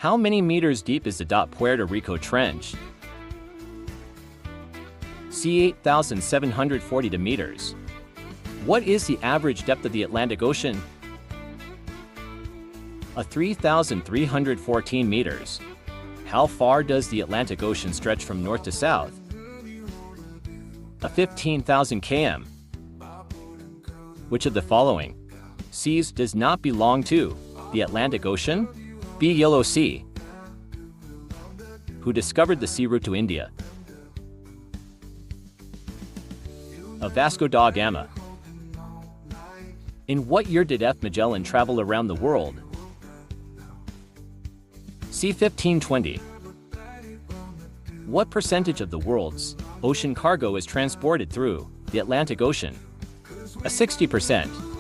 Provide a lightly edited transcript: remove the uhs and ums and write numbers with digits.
How many meters deep is the Puerto Rico Trench? C. 8,740 meters. What is the average depth of the Atlantic Ocean? 3,314 meters. How far does the Atlantic Ocean stretch from north to south? 15,000 km. Which of the following seas does not belong to the Atlantic Ocean? B. Yellow Sea. Who discovered the sea route to India? Vasco da Gama. In what year did F. Magellan travel around the world? C. 1520. What percentage of the world's ocean cargo is transported through the Atlantic Ocean? 60%.